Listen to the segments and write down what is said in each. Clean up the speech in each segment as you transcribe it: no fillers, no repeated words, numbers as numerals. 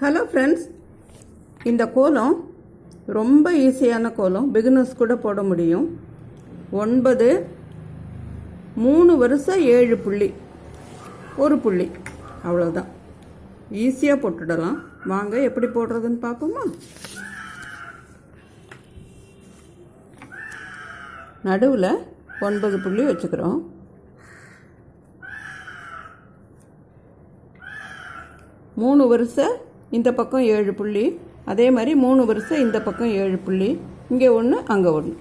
Hello friends, இந்த கோலம் ரொம்ப ஈஸியான கோலம், பிகினர்ஸ் கூட போட முடியும். 9 3 வரிசை 7 புள்ளி, ஒரு புள்ளி, அவ்வளோதான். ஈஸியாக போட்டுடலாம். வாங்க எப்படி போடுறதுன்னு பார்ப்போமா. நடுவில் 9 புள்ளி வச்சுக்கிறோம். மூணு வரிசை இந்த பக்கம் 7 புள்ளி, அதே மாதிரி 3 வரிசை இந்த பக்கம் 7 புள்ளி, இங்கே ஒன்று அங்கே ஒன்று.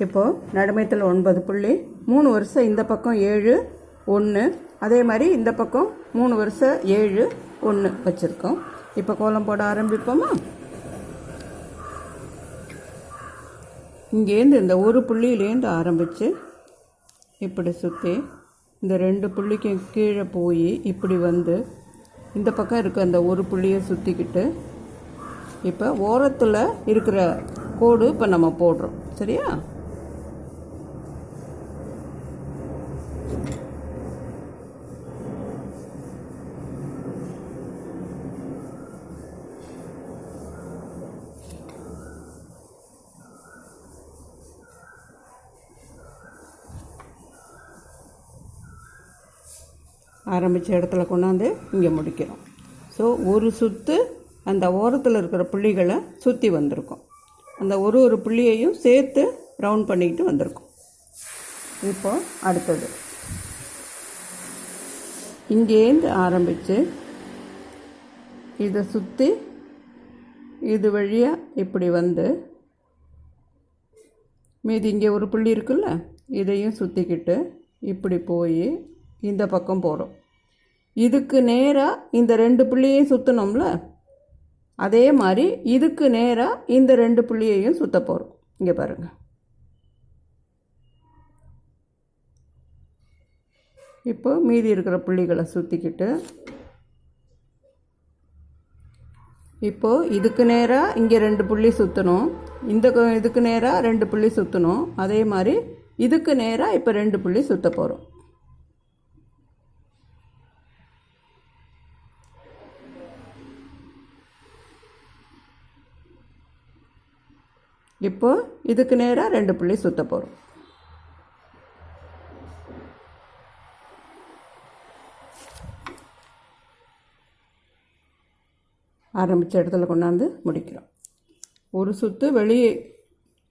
இப்போது நடுமையத்தில் 9 புள்ளி, 3 வரிசை இந்த பக்கம் 7 1, அதே மாதிரி இந்த பக்கம் 3 வரிசை 7 1 வச்சுருக்கோம். இப்போ கோலம் போட ஆரம்பிப்போமா. இங்கேருந்து இந்த ஒரு புள்ளியிலேருந்து ஆரம்பித்து இப்படி சுற்றி இந்த 2 புள்ளிக்கு கீழே போய் இப்படி வந்து இந்த பக்கம் இருக்க அந்த ஒரு புள்ளியை சுற்றிக்கிட்டு இப்போ ஓரத்தில் இருக்கிற கோடு இப்போ நம்ம போடுறோம். சரியா? ஆரம்பித்த இடத்துல கொண்டாந்து இங்கே முடிக்கிறோம். ஸோ ஒரு சுற்று அந்த ஓரத்தில் இருக்கிற புள்ளிகளை சுற்றி வந்திருக்கோம். அந்த ஒரு புள்ளியையும் சேர்த்து ரவுண்ட் பண்ணிக்கிட்டு வந்திருக்கோம். இப்போ அடுத்தது இங்கேருந்து ஆரம்பித்து இதை சுற்றி இது வழியாக இப்படி வந்து மீதி இங்கே ஒரு புள்ளி இருக்குல்ல, இதையும் சுற்றிக்கிட்டு இப்படி போய் இந்த பக்கம் போகிறோம். இதுக்கு நேராக இந்த 2 புள்ளியையும் சுற்றணும்ல, அதே மாதிரி இதுக்கு நேராக இந்த 2 புள்ளியையும் சுற்ற போகிறோம். இங்கே பாருங்கள். இப்போ மீதி இருக்கிற புள்ளிகளை சுற்றிக்கிட்டு இப்போது இதுக்கு நேராக இங்கே 2 புள்ளி சுற்றணும், இதுக்கு நேராக 2 புள்ளி சுற்றணும், அதே மாதிரி இதுக்கு நேராக இப்போ 2 புள்ளி சுற்ற போகிறோம். இப்போ இதுக்கு நேராக 2 புள்ளி சுற்ற போகிறோம். ஆரம்பித்த இடத்துல கொண்டாந்து முடிக்கிறோம். ஒரு சுற்று வெளி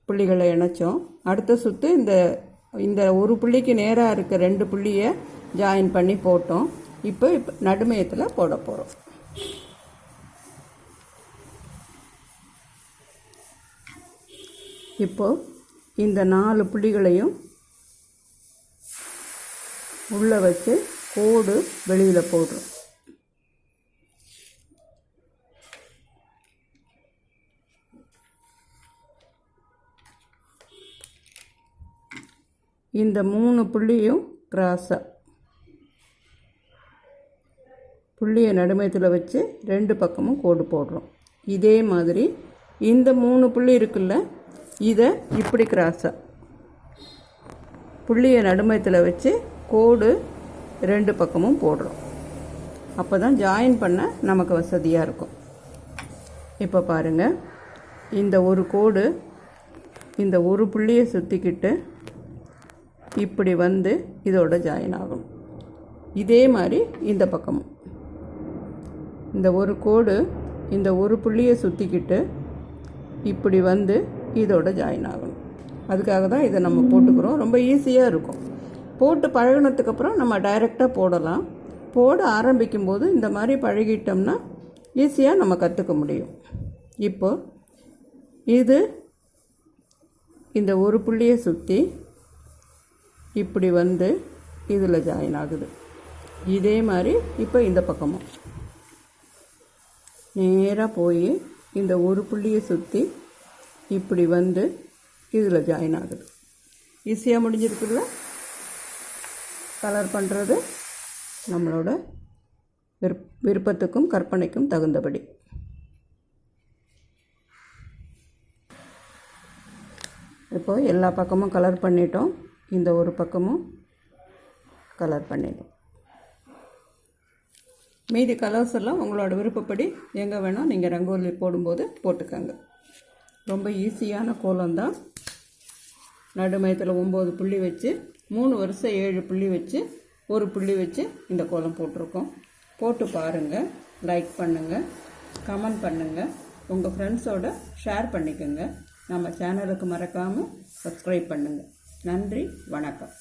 புள்ளிகளை இணைச்சோம். அடுத்த சுற்று இந்த ஒரு புள்ளிக்கு நேராக இருக்க 2 புள்ளியை ஜாயின் பண்ணி போட்டோம். இப்போ நடுமையத்தில் போட போகிறோம். இப்போது இந்த 4 புள்ளிகளையும் உள்ளே வச்சு கோடு வெளியில் போடுறோம். இந்த 3 புள்ளியும் கிராஸாக புள்ளியை நடுமையத்தில் வச்சு 2 பக்கமும் கோடு போடுறோம். இதே மாதிரி இந்த 3 புள்ளி இருக்குல்ல, இதை இப்படி கிராஸாக புள்ளியை நடுமையத்தில் வச்சு கோடு 2 பக்கமும் போடுறோம். அப்போ தான் ஜாயின் பண்ண நமக்கு வசதியாக இருக்கும். இப்போ பாருங்கள், இந்த ஒரு கோடு இந்த ஒரு புள்ளியை சுற்றிக்கிட்டு இப்படி வந்து இதோட ஜாயின் ஆகும். இதே மாதிரி இந்த பக்கமும் இந்த ஒரு கோடு இந்த ஒரு புள்ளியை சுற்றிக்கிட்டு இப்படி வந்து இதோட ஜாயின் ஆகணும். அதுக்காக தான் இதை நம்ம போட்டுக்கிறோம். ரொம்ப ஈஸியாக இருக்கும். போட்டு பழகினதுக்கப்புறம் நம்ம டைரெக்டாக போடலாம். போட ஆரம்பிக்கும்போது இந்த மாதிரி பழகிட்டோம்னா ஈஸியாக நம்ம கற்றுக்க முடியும். இப்போது இது இந்த ஒரு புள்ளியை சுற்றி இப்படி வந்து இதில் ஜாயின் ஆகுது. இதே மாதிரி இப்போ இந்த பக்கமும் நேராக போய் இந்த ஒரு புள்ளியை சுற்றி இப்படி வந்து இதில் ஜாயின் ஆகுது. ஈஸியாக முடிஞ்சிருக்குல்ல. கலர் பண்ணுறது நம்மளோட விருப்பத்துக்கும் கற்பனைக்கும் தகுந்தபடி. இப்போ எல்லா பக்கமும் கலர் பண்ணிட்டோம். இந்த ஒரு பக்கமும் கலர் பண்ணிட்டோம். மீதி கலர்ஸ் எல்லாம் உங்களோட விருப்பப்படி எங்கே வேணால் நீங்கள் ரங்கோலி போடும்போது போட்டுக்கோங்க. ரொம்ப ஈஸியான கோலம் தான். நடுமையத்தில் 9 புள்ளி வச்சு 3 வரிசை 7 புள்ளி வச்சு 1 புள்ளி வச்சு இந்த கோலம் போட்டிருக்கோம். போட்டு பாருங்கள், லைக் பண்ணுங்கள், கமெண்ட் பண்ணுங்கள், உங்கள் ஃப்ரெண்ட்ஸோட ஷேர் பண்ணிக்கோங்க. நம்ம சேனலுக்கு மறக்காமல் சப்ஸ்கிரைப் பண்ணுங்கள். நன்றி, வணக்கம்.